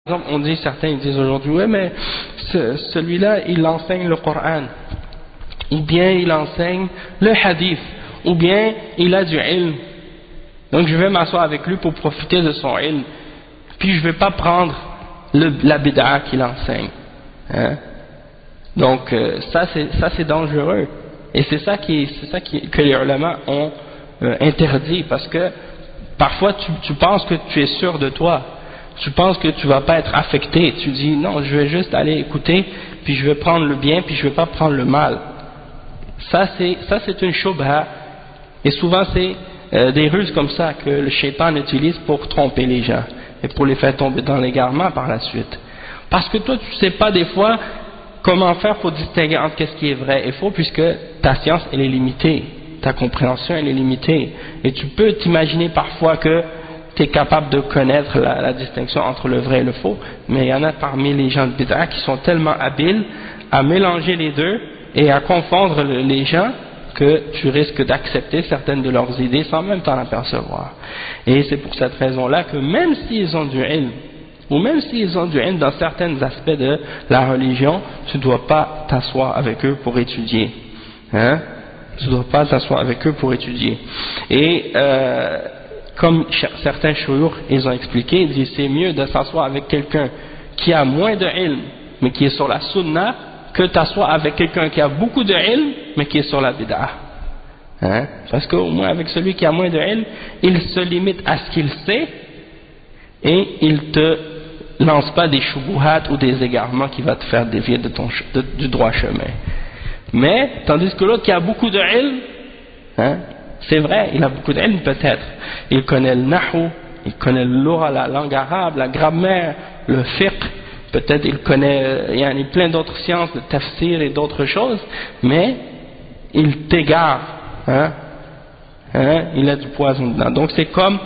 Par exemple, on dit, certains ils disent aujourd'hui, ouais, mais celui-là, il enseigne le Coran, ou bien il enseigne le hadith, ou bien il a du ilm. Donc je vais m'asseoir avec lui pour profiter de son ilm, puis je vais pas prendre la bid'a qu'il enseigne. Hein? Donc ça c'est dangereux, et c'est ça que les ulama ont interdit, parce que parfois tu penses que tu es sûr de toi. Tu penses que tu vas pas être affecté, tu dis non, je vais juste aller écouter, puis je vais prendre le bien, puis je vais pas prendre le mal. Ça c'est une shubha, et souvent c'est des ruses comme ça que le shaitan utilise pour tromper les gens, et pour les faire tomber dans l'égarement par la suite. Parce que toi tu sais pas des fois comment faire pour distinguer entre qu'est-ce qui est vrai et faux, puisque ta science elle est limitée, ta compréhension elle est limitée, et tu peux t'imaginer parfois que tu es capable de connaître la distinction entre le vrai et le faux, mais il y en a parmi les gens de bid'a qui sont tellement habiles à mélanger les deux et à confondre les gens que tu risques d'accepter certaines de leurs idées sans même t'en apercevoir. Et c'est pour cette raison-là que même s'ils ont du ilm, ou même s'ils ont du ilm dans certains aspects de la religion, tu ne dois pas t'asseoir avec eux pour étudier. Hein? Tu ne dois pas t'asseoir avec eux pour étudier. Et comme certains shuyukh, ils ont expliqué, ils disent c'est mieux de s'asseoir avec quelqu'un qui a moins de ilm, mais qui est sur la sunna, que t'asseoir avec quelqu'un qui a beaucoup de ilm, mais qui est sur la bid'a. Hein? Parce qu'au moins avec celui qui a moins de ilm, il se limite à ce qu'il sait, et il te lance pas des shubuhat ou des égarements qui va te faire dévier du droit chemin. Mais, tandis que l'autre qui a beaucoup de ilm, hein, c'est vrai, il a beaucoup d'ilm peut-être. Il connaît le nahu, il connaît le lugha, la langue arabe, la grammaire, le fiqh, peut-être il connaît il y a plein d'autres sciences, le tafsir et d'autres choses, mais il t'égare, hein, il a du poison dedans. Donc c'est comme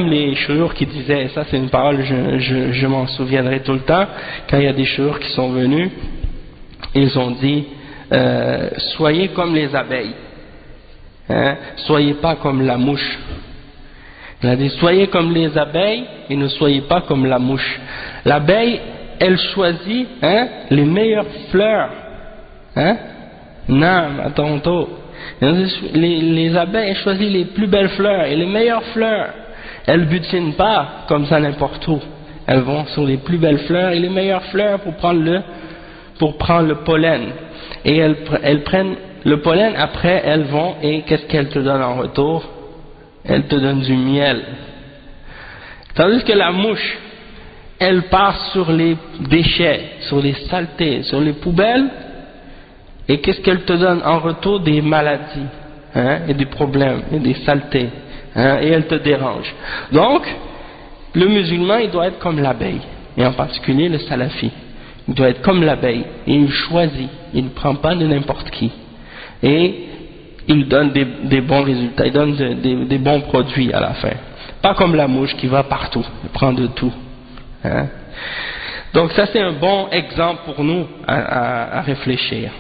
les shuyukh qui disaient, et ça c'est une parole, je m'en souviendrai tout le temps, quand il y a des shuyukh qui sont venus, ils ont dit, soyez comme les abeilles. Hein, soyez pas comme la mouche. Il a dit soyez comme les abeilles et ne soyez pas comme la mouche. L'abeille, elle choisit les meilleures fleurs. Non, à Toronto. Les abeilles, elles choisissent les plus belles fleurs et les meilleures fleurs. Elles butinent pas comme ça n'importe où. Elles vont sur les plus belles fleurs et les meilleures fleurs pour prendre le pollen. Et elles prennent le pollen, après elles vont, et qu'est-ce qu'elles te donnent en retour? Elles te donnent du miel. Tandis que la mouche, elle part sur les déchets, sur les saletés, sur les poubelles, et qu'est-ce qu'elle te donne en retour? Des maladies, et des problèmes, et des saletés, et elle te dérange. Donc, le musulman, il doit être comme l'abeille, et en particulier le salafi. Il doit être comme l'abeille, et il choisit, il ne prend pas de n'importe qui. Et il donne des bons résultats, il donne des bons produits à la fin. Pas comme la mouche qui va partout, il prend de tout. Hein? Donc ça c'est un bon exemple pour nous à réfléchir.